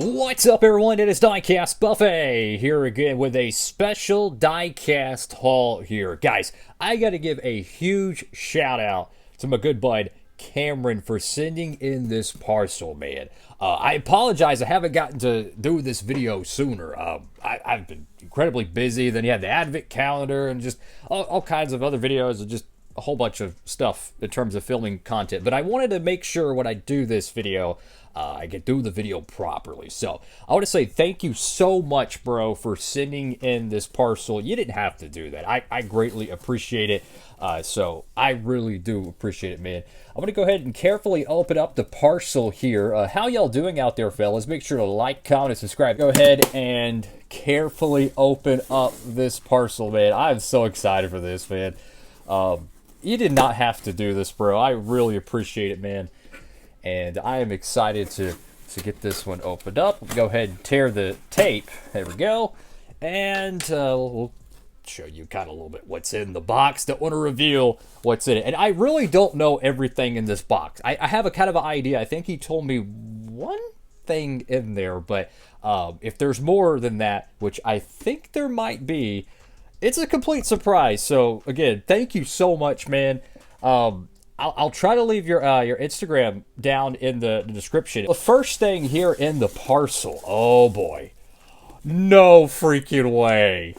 What's up, everyone? It is Diecastbuffet here again with a special diecast haul here. Guys, I got to give a huge shout out to my good bud Cameron for sending in this parcel, man. I apologize, I haven't gotten to do this video sooner. I've been incredibly busy. Then you had the Advent calendar and just all kinds of other videos and just a whole bunch of stuff in terms of filming content. But I wanted to make sure when I do this video, I can do the video properly. So I want to say thank you so much, bro, for sending in this parcel. You didn't have to do that. I greatly appreciate it. So I really do appreciate it, man. I'm going to go ahead and carefully open up the parcel here. How y'all doing out there, fellas? Make sure to like, comment, and subscribe. Go ahead and carefully open up this parcel, man. I'm so excited for this, man. You did not have to do this, bro. I really appreciate it, man. And I am excited to get this one opened up. We'll go ahead and tear the tape. There we go. And we'll show you kind of a little bit what's in the box. Don't want to reveal what's in it. And I really don't know everything in this box. I have a kind of an idea. I think he told me one thing in there. But if there's more than that, which I think there might be, it's a complete surprise. So, again, thank you so much, man. I'll try to leave your Instagram down in the description. The first thing here in the parcel, oh boy, no freaking way.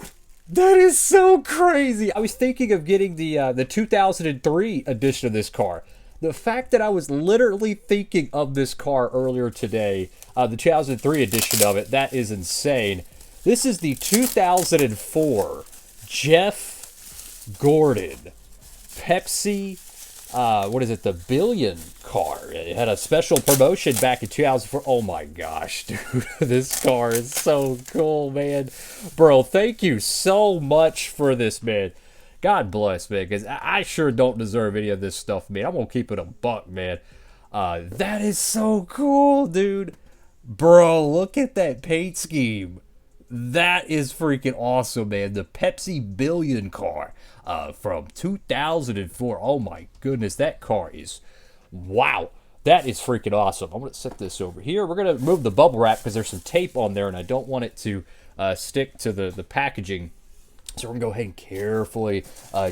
That is so crazy. I was thinking of getting the 2003 edition of this car. The fact that I was literally thinking of this car earlier today, the 2003 edition of it, that is insane. This is the 2004 Jeff Gordon Pepsi. What is it? The Billion car. It had a special promotion back in 2004. Oh my gosh, dude. This car is so cool, man. Bro, thank you so much for this, man. God bless, man, because I sure don't deserve any of this stuff, man. I'm going to keep it a buck, man. That is so cool, dude. Bro, look at that paint scheme. That is freaking awesome, man. The Pepsi Billion car from 2004. Oh, my goodness. That car is... Wow. That is freaking awesome. I'm going to set this over here. We're going to remove the bubble wrap because there's some tape on there, and I don't want it to stick to the packaging. So we're going to go ahead and carefully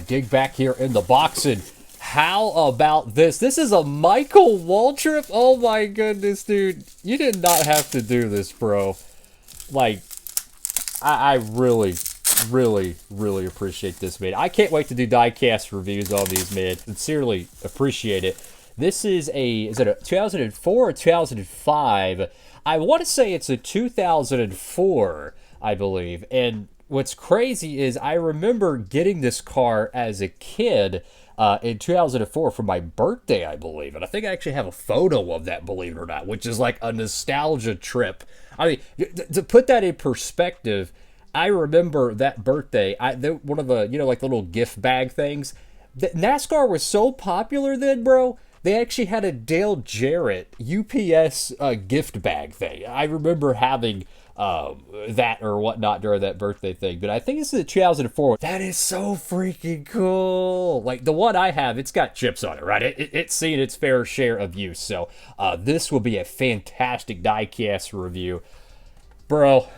dig back here in the box. And how about this? This is a Michael Waltrip. Oh, my goodness, dude. You did not have to do this, bro. Like... I really appreciate this, man. I can't wait to do diecast reviews on these, man. Sincerely appreciate it. This is is it a 2004 or 2005? I want to say it's a 2004, I believe. And what's crazy is I remember getting this car as a kid in 2004 for my birthday, I believe. And I think I actually have a photo of that, believe it or not, which is like a nostalgia trip. I mean, to put that in perspective, I remember that birthday, one of the, like the little gift bag things. NASCAR was so popular then, bro. They actually had a Dale Jarrett UPS gift bag thing. I remember having that or whatnot during that birthday thing. But I think it's the 2004. That is so freaking cool. Like the one I have, it's got chips on it, right? It's seen its fair share of use. So this will be a fantastic diecast review. Bro,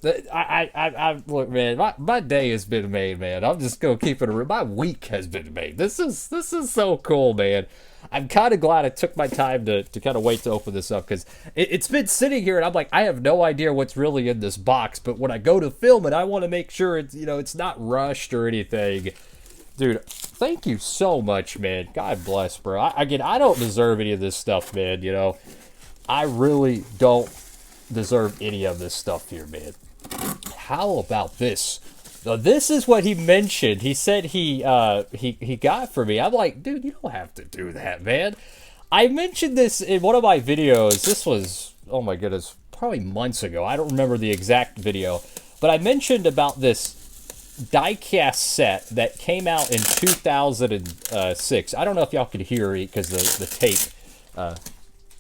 I look, man, my day has been made, man. I'm just going to keep it real. My week has been made. This is so cool, man. I'm kind of glad I took my time to kind of wait to open this up because it's been sitting here and I'm like, I have no idea what's really in this box. But when I go to film it, I want to make sure it's, it's not rushed or anything. Dude, thank you so much, man. God bless, bro. I don't deserve any of this stuff, man. I really don't deserve any of this stuff here, man. How about this? Now, this is what he mentioned. He said he got for me. I'm like, dude, you don't have to do that, man. I mentioned this in one of my videos. This was, oh my goodness, probably months ago. I don't remember the exact video. But I mentioned about this diecast set that came out in 2006. I don't know if y'all could hear it because the tape,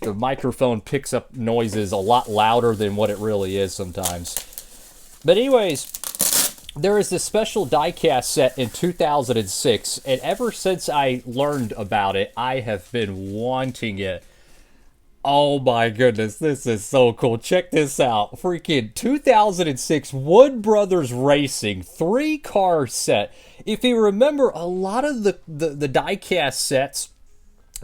the microphone picks up noises a lot louder than what it really is sometimes. But anyways, there is this special diecast set in 2006, and ever since I learned about it, I have been wanting it. Oh my goodness, this is so cool. Check this out. Freaking 2006 Wood Brothers Racing 3-car set. If you remember, a lot of the diecast sets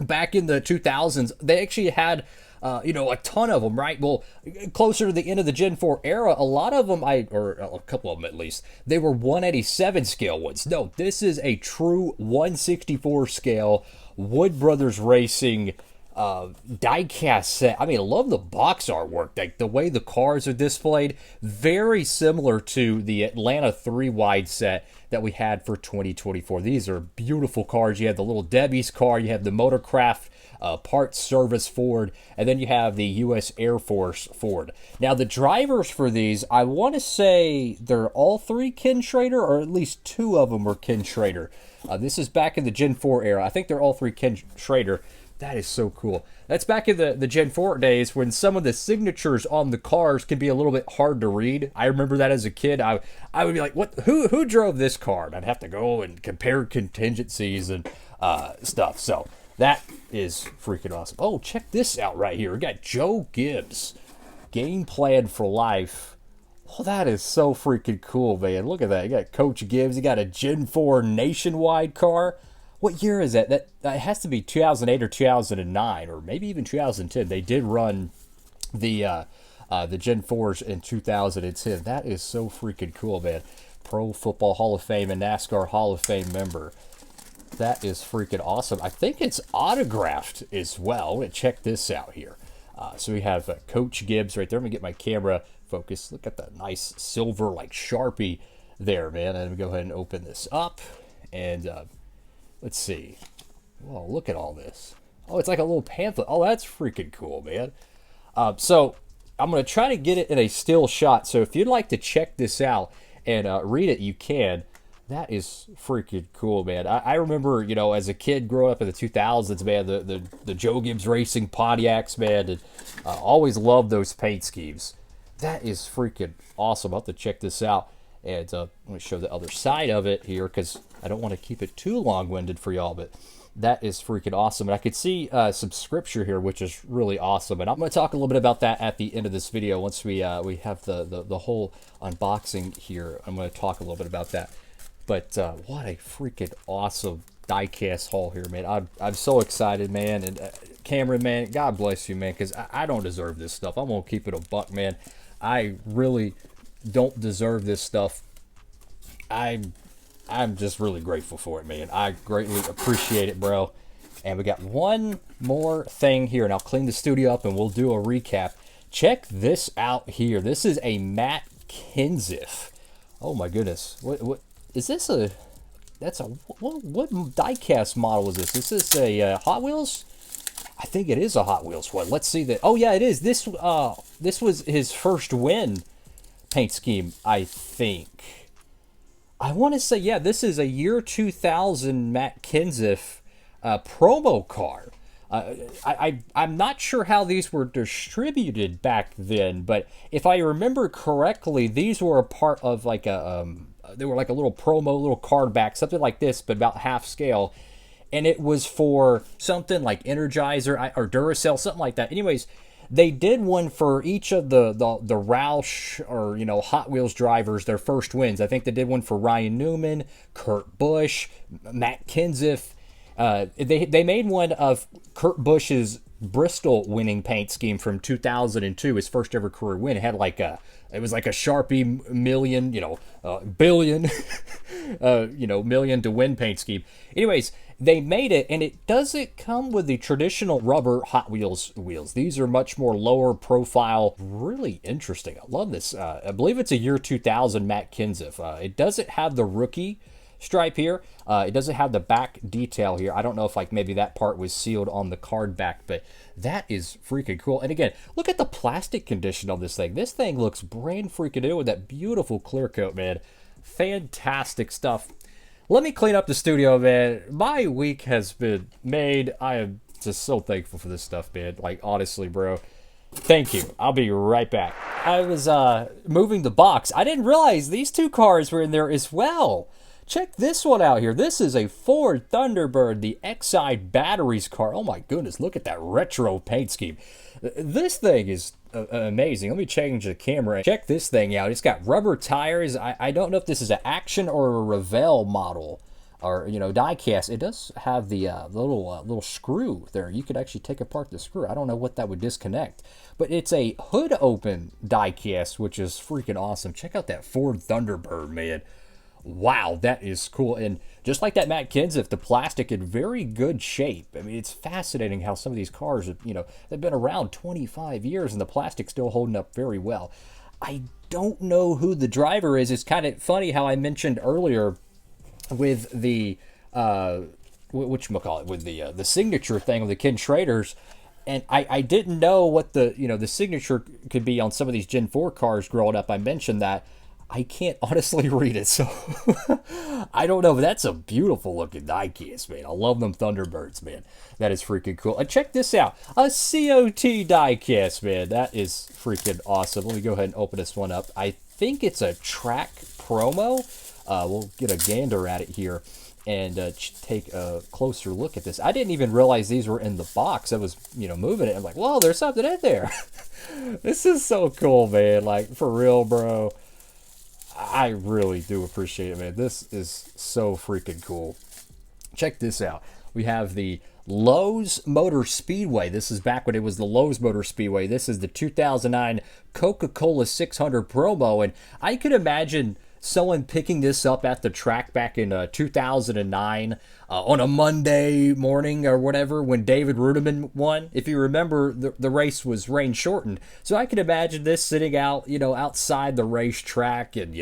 back in the 2000s, they actually had a ton of them, right? Well, closer to the end of the Gen 4 era, a lot of them, or a couple of them at least, they were 187 scale ones. No, this is a true 164 scale Wood Brothers Racing diecast set. I mean, I love the box artwork, like the way the cars are displayed, very similar to the Atlanta 3-wide set that we had for 2024. These are beautiful cars. You have the little Debbie's car, you have the Motorcraft Parts Service Ford, and then you have the U.S. Air Force Ford. Now, the drivers for these, I want to say they're all 3 Ken Schrader, or at least 2 of them were Ken Schrader. This is back in the Gen 4 era. I think they're all 3 Ken Schrader. That is so cool. That's back in the Gen 4 days when some of the signatures on the cars can be a little bit hard to read. I remember that as a kid. I would be like, "What? Who drove this car?" And I'd have to go and compare contingencies and stuff. So that is freaking awesome. Oh, check this out right here. We got Joe Gibbs, Game Plan for Life. Oh, that is so freaking cool, man. Look at that. You got Coach Gibbs. You got a Gen 4 nationwide car. What year is that? That has to be 2008 or 2009, or maybe even 2010. They did run the Gen 4s in 2010. That is so freaking cool, man. Pro Football Hall of Fame and NASCAR Hall of Fame member. That is freaking awesome. I think it's autographed as well. Check this out here. So we have Coach Gibbs right there. Let me get my camera focused. Look at that nice silver like Sharpie there, man. And we go ahead and open this up and. Let's see. Whoa, look at all this. Oh, it's like a little pamphlet. Oh, that's freaking cool, man. So I'm going to try to get it in a still shot. So if you'd like to check this out and read it, you can. That is freaking cool, man. I remember, as a kid growing up in the 2000s, man, the Joe Gibbs Racing Pontiacs, man, and always loved those paint schemes. That is freaking awesome. I'll have to check this out. And I'm going to show the other side of it here because I don't want to keep it too long-winded for y'all, but that is freaking awesome. And I could see some scripture here, which is really awesome. And I'm going to talk a little bit about that at the end of this video. Once we have the whole unboxing here, I'm going to talk a little bit about that. But what a freaking awesome diecast haul here, man. I'm so excited, man. And Cameron, man, God bless you, man, because I don't deserve this stuff. I'm going to keep it a buck, man. I really don't deserve this stuff. I'm just really grateful for it, man. I greatly appreciate it, bro. And we got one more thing here, and I'll clean the studio up and we'll do a recap. Check this out here. This is a Matt Kenseth. Oh my goodness. What is this? What diecast model is this? Is this a Hot Wheels? I think it is a Hot Wheels one. Let's see that. Oh yeah, it is. This was his first win paint scheme, I think. I want to say, yeah, this is a year 2000 Matt Kenseth promo car. I'm not sure how these were distributed back then, but if I remember correctly, these were a part of like they were like a little promo, little card back, something like this, but about half scale. And it was for something like Energizer or Duracell, something like that. Anyways, they did one for each of the Roush or Hot Wheels drivers, their first wins. I think they did one for Ryan Newman, Kurt Busch, Matt Kenseth. They made one of Kurt Busch's Bristol winning paint scheme from 2002, his first ever career win. It had it was like a Sharpie million, billion, million to win paint scheme. Anyways, they made it, and it doesn't come with the traditional rubber Hot Wheels wheels. These are much more lower profile. Really interesting. I love this. I believe it's a year 2000 Matt Kenseth. It doesn't have the rookie stripe here. It doesn't have the back detail here. I don't know if maybe that part was sealed on the card back, but that is freaking cool. And again, look at the plastic condition on this thing. This thing looks brand freaking new with that beautiful clear coat, man. Fantastic stuff. Let me clean up the studio, man. My week has been made. I am just so thankful for this stuff, man. Honestly, bro. Thank you. I'll be right back. I was moving the box. I didn't realize these two cars were in there as well. Check this one out here. This is a Ford Thunderbird, the XI batteries car. Oh my goodness, look at that retro paint scheme. This thing is amazing. Let me change the camera. Check this thing out. It's got rubber tires. I don't know if this is an Action or a Revell model, or diecast. It does have the little screw there. You could actually take apart the screw. I don't know what that would disconnect, but it's a hood open diecast, which is freaking awesome. Check out that Ford Thunderbird, man. Wow, that is cool. And just like that Matt Kenseth, the plastic in very good shape. I mean, it's fascinating how some of these cars, they've been around 25 years and the plastic's still holding up very well. I don't know who the driver is. It's kind of funny how I mentioned earlier with the whatchamacallit, with the signature thing of the Ken Schraders, and I didn't know what the signature could be on some of these Gen 4 cars growing up. I mentioned that. I can't honestly read it, so I don't know, but that's a beautiful looking diecast, man. I love them Thunderbirds, man. That is freaking cool. And check this out, a COT diecast, man. That is freaking awesome. Let me go ahead and open this one up. I think it's a track promo. We'll get a gander at it here and take a closer look at this. I didn't even realize these were in the box. I was, moving it. I'm like, whoa, there's something in there. This is so cool, man. Like, for real, bro. I really do appreciate it, man. This is so freaking cool. Check this out. We have the Lowe's Motor Speedway. This is back when it was the Lowe's Motor Speedway. This is the 2009 Coca-Cola 600 promo, and I could imagine someone picking this up at the track back in 2009 on a Monday morning or whatever when David Rudiman won. If you remember, the race was rain shortened. So I can imagine this sitting out, outside the racetrack, and,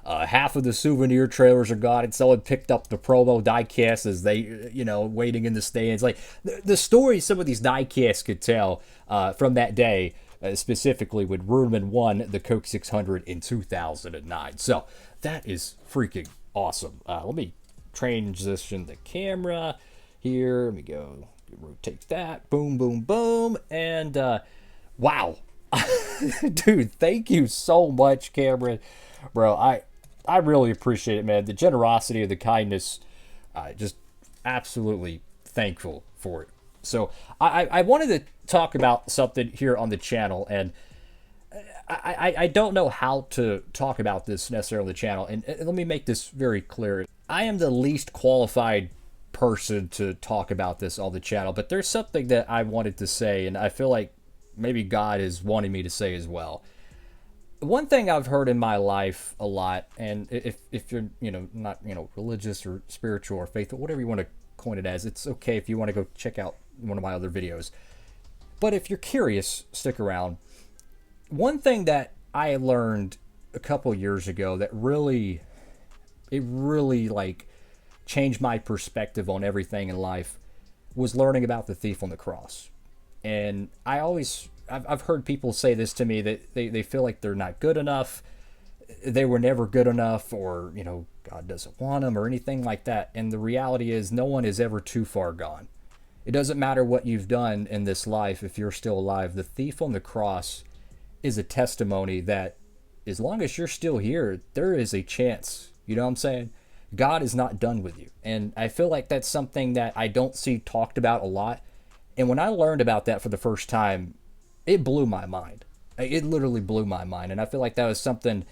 half of the souvenir trailers are gone, and someone picked up the promo diecast as they, waiting in the stands. Like, the stories some of these diecasts could tell from that day, specifically when Rudiman won the Coke 600 in 2009. So that is freaking awesome. Let me transition the camera here. Let me go rotate that. Boom, boom, boom. And wow. Dude, thank you so much, Cameron. Bro, I really appreciate it, man. The generosity, the kindness, just absolutely thankful for it. So I wanted to talk about something here on the channel, and I don't know how to talk about this necessarily on the channel, and let me make this very clear. I am the least qualified person to talk about this on the channel, but there's something that I wanted to say, and I feel like maybe God is wanting me to say as well. One thing I've heard in my life a lot, and if you're not religious or spiritual or faithful, whatever you want to coin it as, it's okay if you want to go check out one of my other videos. But if you're curious, stick around. One thing that I learned a couple years ago that really like changed my perspective on everything in life was learning about the thief on the cross. And I've heard people say this to me, that they feel like they're not good enough, they were never good enough, or God doesn't want them or anything like that. And the reality is, no one is ever too far gone. It doesn't matter what you've done in this life if you're still alive. The thief on the cross is a testimony that as long as you're still here, there is a chance. You know what I'm saying? God is not done with you. And I feel like that's something that I don't see talked about a lot. And when I learned about that for the first time, it blew my mind. It literally blew my mind. And I feel like that was something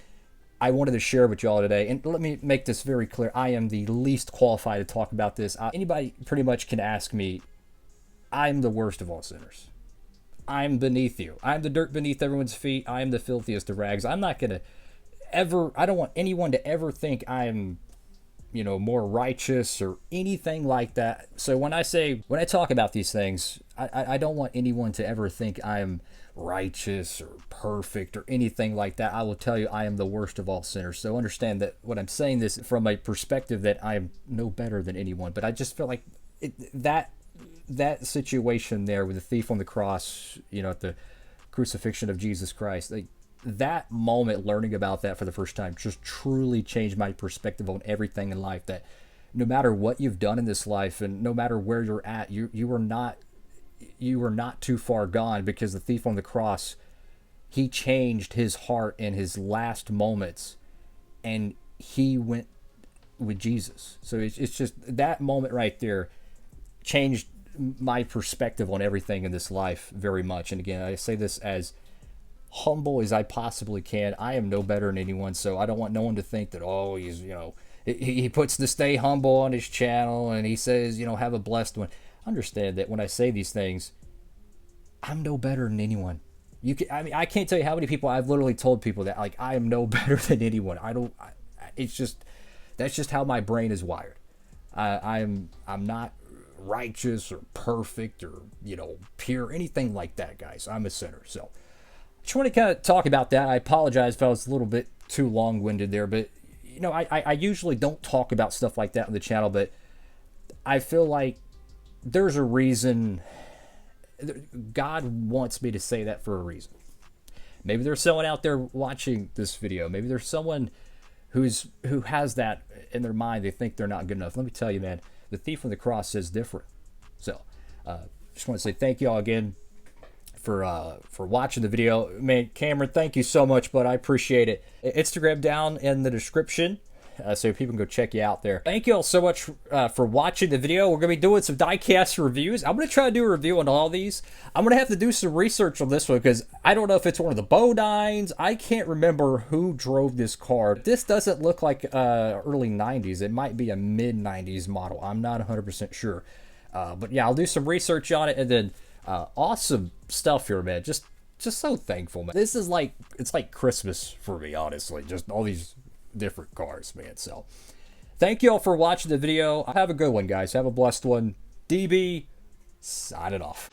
I wanted to share with y'all today. And let me make this very clear. I am the least qualified to talk about this. Anybody pretty much can ask me. I'm the worst of all sinners. I'm beneath you. I'm the dirt beneath everyone's feet. I'm the filthiest of rags. I'm not going to ever, I don't want anyone to ever think I'm, more righteous or anything like that. So when I talk about these things, I don't want anyone to ever think I'm righteous or perfect or anything like that. I will tell you, I am the worst of all sinners. So understand that what I'm saying this from a perspective that I am no better than anyone. But I just feel like that situation there with the thief on the cross, at the crucifixion of Jesus Christ, like that moment, learning about that for the first time, just truly changed my perspective on everything in life. That no matter what you've done in this life, and no matter where you're at, you are not too far gone, because the thief on the cross, he changed his heart in his last moments, and he went with Jesus. So it's just that moment right there changed my perspective on everything in this life very much. And again, I say this as humble as I possibly can. I am no better than anyone, so I don't want no one to think that, oh, he's, he puts the stay humble on his channel and he says, have a blessed one. Understand that when I say these things, I'm no better than anyone. I can't tell you how many people I've literally told people that, like, I am no better than anyone. That's just how my brain is wired. I'm not righteous or perfect or, pure, anything like that, guys. I'm a sinner. So I just want to kind of talk about that. I apologize if I was a little bit too long-winded there, but, I usually don't talk about stuff like that on the channel, but I feel like there's a reason. God wants me to say that for a reason. Maybe there's someone out there watching this video. Maybe there's someone who has that in their mind. They think they're not good enough. Let me tell you, man, the thief on the cross says different. So just want to say thank you all again for watching the video. Man, Cameron, thank you so much, bud. I appreciate it. Instagram down in the description, so people can go check you out there. Thank you all so much for watching the video. We're going to be doing some diecast reviews. I'm going to try to do a review on all these. I'm going to have to do some research on this one because I don't know if it's one of the Bodines. I can't remember who drove this car. This doesn't look like early 90s. It might be a mid-90s model. I'm not 100% sure. But yeah, I'll do some research on it, and then awesome stuff here, man. Just so thankful, man. This is like, it's like Christmas for me, honestly. Just all these different cars, man. So thank you all for watching the video. Have a good one, guys. Have a blessed one. DB signing off.